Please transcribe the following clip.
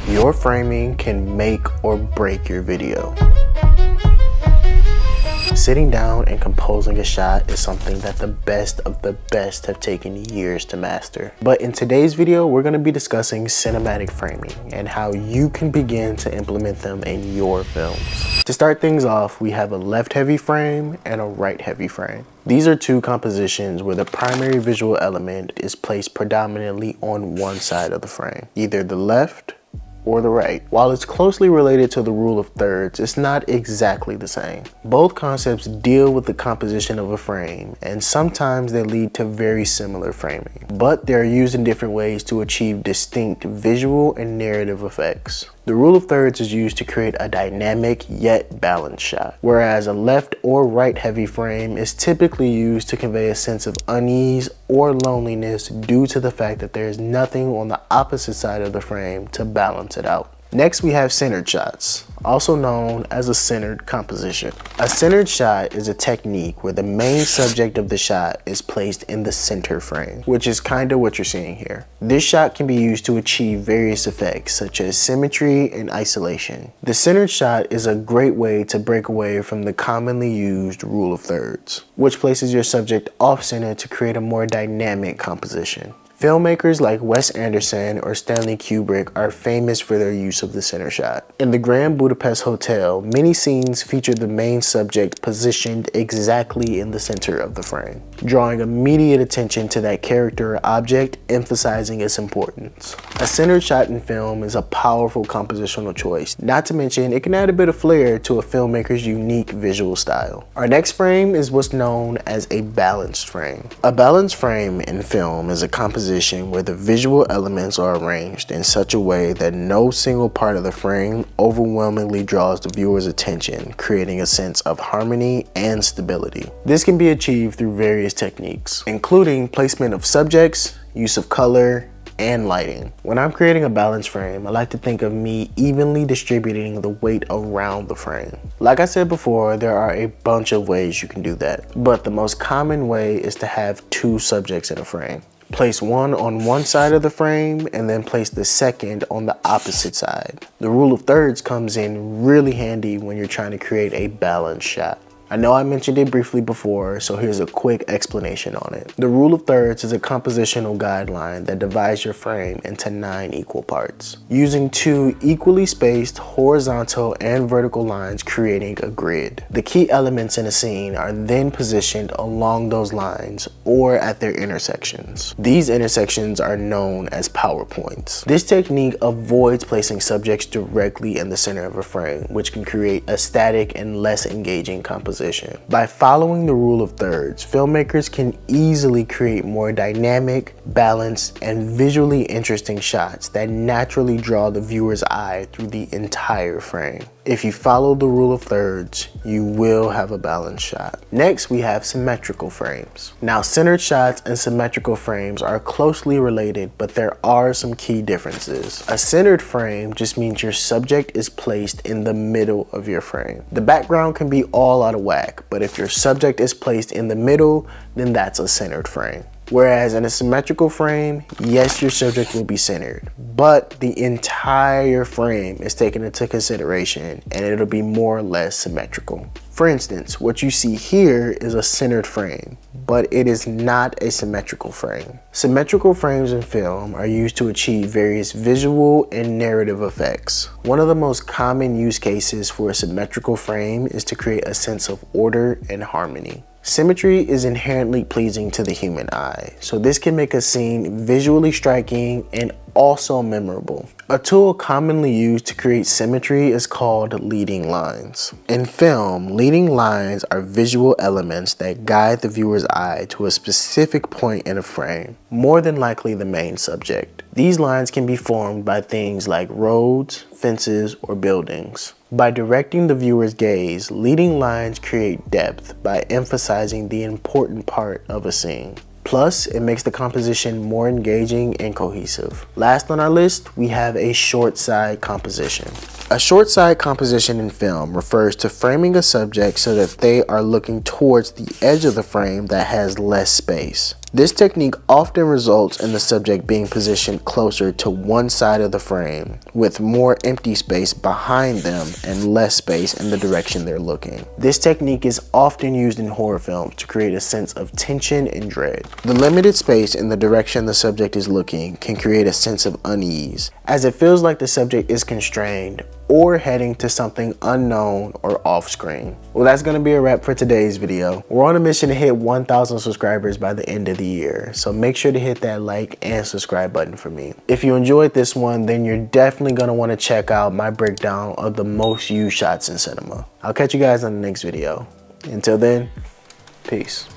Your framing can make or break your video. Sitting down and composing a shot is something that the best of the best have taken years to master. But in today's video, we're going to be discussing cinematic framing and how you can begin to implement them in your films. To start things off, we have a left heavy frame and a right heavy frame. These are two compositions where the primary visual element is placed predominantly on one side of the frame, either the left or the right. While it's closely related to the rule of thirds, it's not exactly the same. Both concepts deal with the composition of a frame, and sometimes they lead to very similar framing, but they're used in different ways to achieve distinct visual and narrative effects. The rule of thirds is used to create a dynamic yet balanced shot, whereas a left or right heavy frame is typically used to convey a sense of unease or loneliness due to the fact that there is nothing on the opposite side of the frame to balance it out. Next, we have centered shots, also known as a centered composition. A centered shot is a technique where the main subject of the shot is placed in the center frame, which is kind of what you're seeing here. This shot can be used to achieve various effects such as symmetry and isolation. The centered shot is a great way to break away from the commonly used rule of thirds, which places your subject off-center to create a more dynamic composition. Filmmakers like Wes Anderson or Stanley Kubrick are famous for their use of the center shot. In the Grand Budapest Hotel, many scenes feature the main subject positioned exactly in the center of the frame, drawing immediate attention to that character or object, emphasizing its importance. A centered shot in film is a powerful compositional choice, not to mention it can add a bit of flair to a filmmaker's unique visual style. Our next frame is what's known as a balanced frame. A balanced frame in film is a composition where the visual elements are arranged in such a way that no single part of the frame overwhelmingly draws the viewer's attention, creating a sense of harmony and stability. This can be achieved through various techniques, including placement of subjects, use of color, and lighting. When I'm creating a balanced frame, I like to think of me evenly distributing the weight around the frame. Like I said before, there are a bunch of ways you can do that, but the most common way is to have two subjects in a frame. Place one on one side of the frame and then place the second on the opposite side. The rule of thirds comes in really handy when you're trying to create a balanced shot. I know I mentioned it briefly before, so here's a quick explanation on it. The rule of thirds is a compositional guideline that divides your frame into 9 equal parts, using 2 equally spaced horizontal and vertical lines creating a grid. The key elements in a scene are then positioned along those lines or at their intersections. These intersections are known as power points. This technique avoids placing subjects directly in the center of a frame, which can create a static and less engaging composition. By following the rule of thirds, filmmakers can easily create more dynamic, balanced, and visually interesting shots that naturally draw the viewer's eye through the entire frame. If you follow the rule of thirds, you will have a balanced shot. Next, we have symmetrical frames. Now, centered shots and symmetrical frames are closely related, but there are some key differences. A centered frame just means your subject is placed in the middle of your frame. The background can be all out of whack, but if your subject is placed in the middle, then that's a centered frame. Whereas in a symmetrical frame, yes, your subject will be centered, but the entire frame is taken into consideration and it'll be more or less symmetrical. For instance, what you see here is a centered frame, but it is not a symmetrical frame. Symmetrical frames in film are used to achieve various visual and narrative effects. One of the most common use cases for a symmetrical frame is to create a sense of order and harmony. Symmetry is inherently pleasing to the human eye, so this can make a scene visually striking and also memorable. A tool commonly used to create symmetry is called leading lines. In film, leading lines are visual elements that guide the viewer's eye to a specific point in a frame, more than likely the main subject. These lines can be formed by things like roads, fences, or buildings. By directing the viewer's gaze, leading lines create depth by emphasizing the important part of a scene. Plus, it makes the composition more engaging and cohesive. Last on our list, we have a short side composition. A short side composition in film refers to framing a subject so that they are looking towards the edge of the frame that has less space. This technique often results in the subject being positioned closer to one side of the frame, with more empty space behind them and less space in the direction they're looking. This technique is often used in horror films to create a sense of tension and dread. The limited space in the direction the subject is looking can create a sense of unease, as it feels like the subject is constrained or heading to something unknown or off screen. Well, that's gonna be a wrap for today's video. We're on a mission to hit 1,000 subscribers by the end of the year, so make sure to hit that like and subscribe button for me. If you enjoyed this one, then you're definitely gonna wanna check out my breakdown of the most used shots in cinema. I'll catch you guys on the next video. Until then, peace.